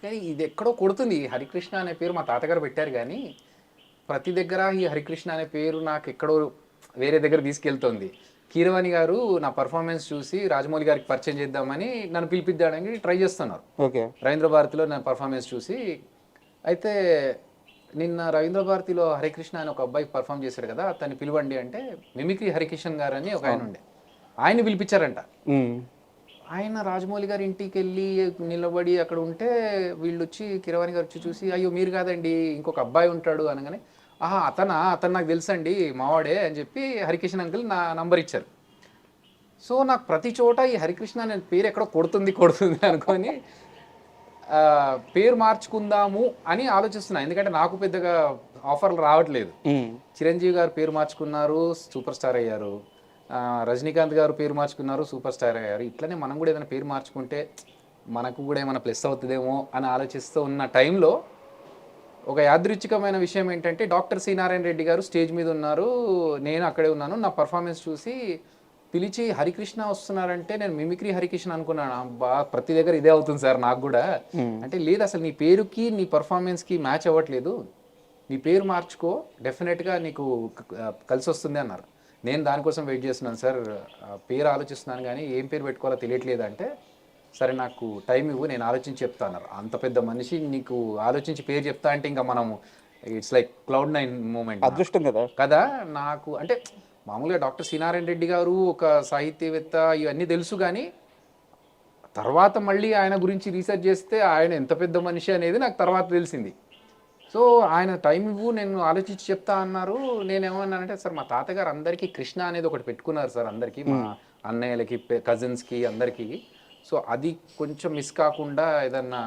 కానీ ఇది ఎక్కడో కొడుతుంది. ఈ హరికృష్ణ అనే పేరు మా తాతగారు పెట్టారు కానీ, ప్రతి దగ్గర ఈ హరికృష్ణ అనే పేరు నాకు ఎక్కడో వేరే దగ్గర తీసుకెళ్తోంది. కీరవాణి గారు నా పర్ఫార్మెన్స్ చూసి రాజమౌళి గారికి పరిచయం చేద్దామని నన్ను పిలిపిద్దామని ట్రై చేస్తున్నారు. ఓకే. రవీంద్ర భారతిలో నా పర్ఫార్మెన్స్ చూసి, అయితే నిన్న రవీంద్ర భారతిలో హరికృష్ణ అని ఒక అబ్బాయి పర్ఫామ్ చేశాడు కదా, అతన్ని పిలవండి అంటే మిమిక్రీ హరికిషన్ గారు అని ఒక ఆయన ఉండే, ఆయన్ని పిలిపించారంట. ఆయన రాజమౌళి గారి ఇంటికి వెళ్ళి నిలబడి అక్కడ ఉంటే వీళ్ళు వచ్చి కిరవాణి గారు వచ్చి చూసి, అయ్యో మీరు కాదండి ఇంకొక అబ్బాయి ఉంటాడు అనగానే, ఆహా అతను నాకు తెలుసండి మావాడే అని చెప్పి హరికృష్ణ అంకుల్ నా నంబర్ ఇచ్చారు. సో నాకు ప్రతి చోట ఈ హరికృష్ణ అనే పేరు ఎక్కడో కొడుతుంది అనుకొని పేరు మార్చుకుందాము అని ఆలోచిస్తున్నా. ఎందుకంటే నాకు పెద్దగా ఆఫర్లు రావట్లేదు. చిరంజీవి గారు పేరు మార్చుకున్నారు, సూపర్ స్టార్ అయ్యారు. రజనీకాంత్ గారు పేరు మార్చుకున్నారు, సూపర్ స్టార్ అయ్యారు. ఇట్లనే మనం కూడా ఏదైనా పేరు మార్చుకుంటే మనకు కూడా ఏమైనా ప్లస్ అవుతుందేమో అని ఆలోచిస్తూ ఉన్న టైంలో ఒక యాదృచ్ఛికమైన విషయం ఏంటంటే, డాక్టర్ సి నారాయణ రెడ్డి గారు స్టేజ్ మీద ఉన్నారు, నేను అక్కడే ఉన్నాను. నా పర్ఫార్మెన్స్ చూసి పిలిచి హరికృష్ణ వస్తున్నారంటే నేను మిమిక్రీ హరికృష్ణ అనుకున్నాను. అబ్బా ప్రతి దగ్గర ఇదే అవుతుంది సార్ నాకు కూడా అంటే, లేదు అసలు నీ పేరుకి నీ పర్ఫార్మెన్స్కి మ్యాచ్ అవ్వట్లేదు, నీ పేరు మార్చుకో డెఫినెట్గా నీకు కలిసి వస్తుంది అన్నారు. నేను దానికోసం వెయిట్ చేస్తున్నాను సార్, పేరు ఆలోచిస్తున్నాను కానీ ఏం పేరు పెట్టుకోవాలో తెలియట్లేదు అంటే, సరే నాకు టైం ఇవ్వు నేను ఆలోచించి చెప్తా అన్నారు. అంత పెద్ద మనిషి నీకు ఆలోచించి పేరు చెప్తా అంటే ఇంకా మనము ఇట్స్ లైక్ క్లౌడ్ 9 మూమెంట్. అదృష్టం కదా కదా. నాకు అంటే మామూలుగా డాక్టర్ సి నారాయణ రెడ్డి గారు ఒక సాహిత్యవేత్త ఇవన్నీ తెలుసు, కానీ తర్వాత మళ్ళీ ఆయన గురించి రీసెర్చ్ చేస్తే ఆయన ఎంత పెద్ద మనిషి అనేది నాకు తర్వాత తెలిసింది. సో ఆయన టైం ఇవ్వు నేను ఆలోచించి చెప్తా అన్నారు. నేనేమన్నానంటే, సార్ మా తాతగారు అందరికీ కృష్ణ అనేది ఒకటి పెట్టుకున్నారు సార్, అందరికీ మా అన్నయ్యలకి కజిన్స్కి అందరికీ. సో అది కొంచెం మిస్ కాకుండా ఏదన్నా